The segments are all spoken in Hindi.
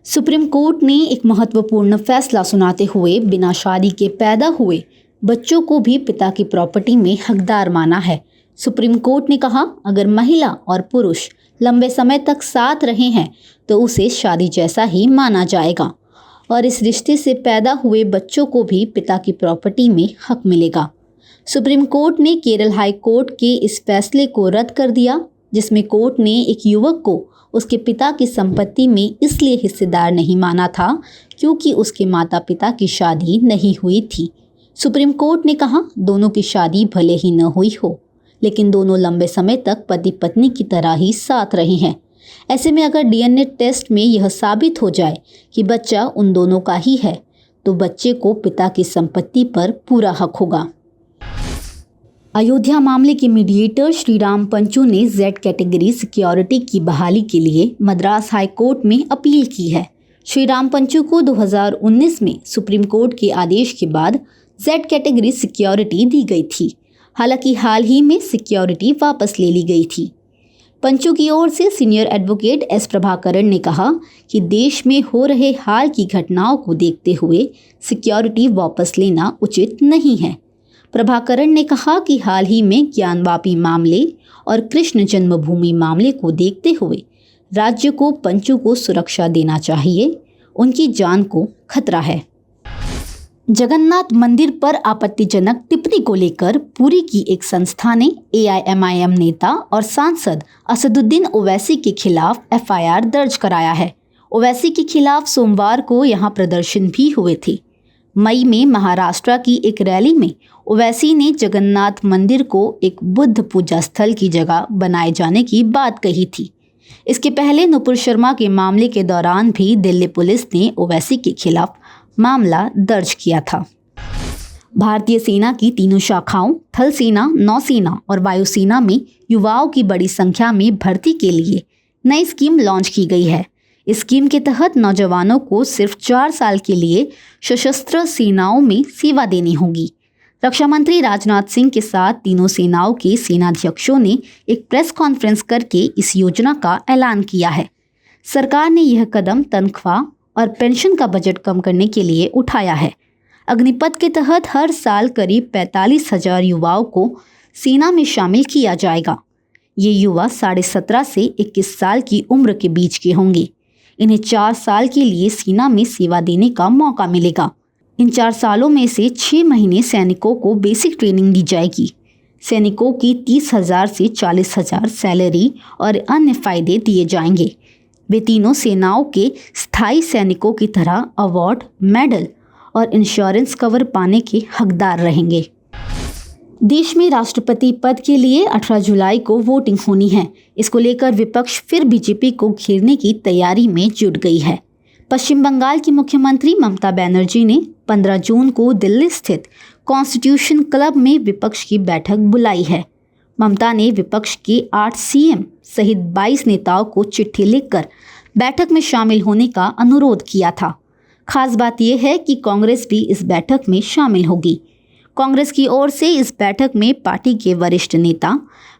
सुप्रीम कोर्ट ने एक महत्वपूर्ण फैसला सुनाते हुए बिना शादी के पैदा हुए बच्चों को भी पिता की प्रॉपर्टी में हकदार माना है। सुप्रीम कोर्ट ने कहा, अगर महिला और पुरुष लंबे समय तक साथ रहे हैं तो उसे शादी जैसा ही माना जाएगा और इस रिश्ते से पैदा हुए बच्चों को भी पिता की प्रॉपर्टी में हक मिलेगा। सुप्रीम कोर्ट ने केरल हाई कोर्ट के इस फैसले को रद्द कर दिया, जिसमें कोर्ट ने एक युवक को उसके पिता की संपत्ति में इसलिए हिस्सेदार नहीं माना था क्योंकि उसके माता पिता की शादी नहीं हुई थी। सुप्रीम कोर्ट ने कहा, दोनों की शादी भले ही न हुई हो, लेकिन दोनों लंबे समय तक पति पत्नी की तरह ही साथ रहे हैं। ऐसे में अगर डीएनए टेस्ट में यह साबित हो जाए कि बच्चा उन दोनों का ही है, तो बच्चे को पिता की संपत्ति पर पूरा हक होगा। अयोध्या मामले के मीडिएटर श्रीराम पंचू ने जेड कैटेगरी सिक्योरिटी की बहाली के लिए मद्रास हाई कोर्ट में अपील की है। श्रीराम पंचू को 2019 में सुप्रीम कोर्ट के आदेश के बाद जेड कैटेगरी सिक्योरिटी दी गई थी। हालांकि हाल ही में सिक्योरिटी वापस ले ली गई थी। पंचू की ओर से सीनियर एडवोकेट एस प्रभाकरण ने कहा कि देश में हो रहे हाल की घटनाओं को देखते हुए सिक्योरिटी वापस लेना उचित नहीं है। प्रभाकरण ने कहा कि हाल ही में ज्ञानवापी मामले और कृष्ण जन्मभूमि मामले को देखते हुए राज्य को पंचू को सुरक्षा देना चाहिए, उनकी जान को खतरा है। जगन्नाथ मंदिर पर आपत्तिजनक टिप्पणी को लेकर पुरी की एक संस्था ने एआईएमआईएम नेता और सांसद असदुद्दीन ओवैसी के खिलाफ एफआईआर दर्ज कराया है। ओवैसी के खिलाफ सोमवार को यहां प्रदर्शन भी हुए थे। मई में महाराष्ट्र की एक रैली में ओवैसी ने जगन्नाथ मंदिर को एक बुद्ध पूजा स्थल की जगह बनाए जाने की बात कही थी। इसके पहले नुपुर शर्मा के मामले के दौरान भी दिल्ली पुलिस ने ओवैसी के खिलाफ मामला दर्ज किया था। भारतीय सेना की तीनों शाखाओं थल सेना, नौसेना और वायुसेना में युवाओं की बड़ी संख्या में भर्ती के लिए नई स्कीम लॉन्च की गई है। इस स्कीम के तहत नौजवानों को सिर्फ 4 साल के लिए सशस्त्र सेनाओं में सेवा देनी होगी। रक्षा मंत्री राजनाथ सिंह के साथ तीनों सेनाओं के सेनाध्यक्षों ने एक प्रेस कॉन्फ्रेंस करके इस योजना का ऐलान किया है। सरकार ने यह कदम तनख्वाह और पेंशन का बजट कम करने के लिए उठाया है। अग्निपथ के तहत हर साल करीब 45,000 युवाओं को सेना में शामिल किया जाएगा। ये युवा 17.5 से 21 साल की उम्र के बीच के होंगे। इन्हें 4 साल के लिए सेना में सेवा देने का मौका मिलेगा। इन 4 सालों में से 6 महीने सैनिकों को बेसिक ट्रेनिंग दी जाएगी। सैनिकों की 30,000 से 40,000 सैलरी और अन्य फायदे दिए जाएंगे। वे तीनों सेनाओं के स्थायी सैनिकों की तरह अवार्ड, मेडल और इंश्योरेंस कवर पाने के हकदार रहेंगे। देश में राष्ट्रपति पद के लिए 18 जुलाई को वोटिंग होनी है। इसको लेकर विपक्ष फिर बीजेपी को घेरने की तैयारी में जुट गई है। पश्चिम बंगाल की मुख्यमंत्री ममता बनर्जी ने 15 जून को दिल्ली स्थित कॉन्स्टिट्यूशन क्लब में विपक्ष की बैठक बुलाई है। ममता ने विपक्ष के 8 सीएम सहित 22 नेताओं को चिट्ठी लिखकर बैठक में शामिल होने का अनुरोध किया था। खास बात यह है कि कांग्रेस भी इस बैठक में शामिल होगी। कांग्रेस की ओर से इस बैठक में पार्टी के वरिष्ठ नेता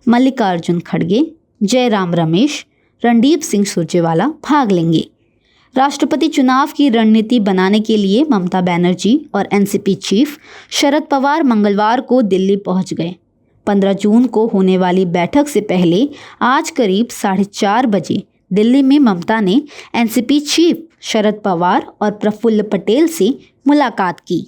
मल्लिकार्जुन खड़गे, जयराम रमेश, रणदीप सिंह सुरजेवाला भाग लेंगे। राष्ट्रपति चुनाव की रणनीति बनाने के लिए ममता बनर्जी और एनसीपी चीफ शरद पवार मंगलवार को दिल्ली पहुंच गए। 15 जून को होने वाली बैठक से पहले आज करीब 4:30 बजे दिल्ली में ममता ने एनसीपी चीफ शरद पवार और प्रफुल्ल पटेल से मुलाकात की।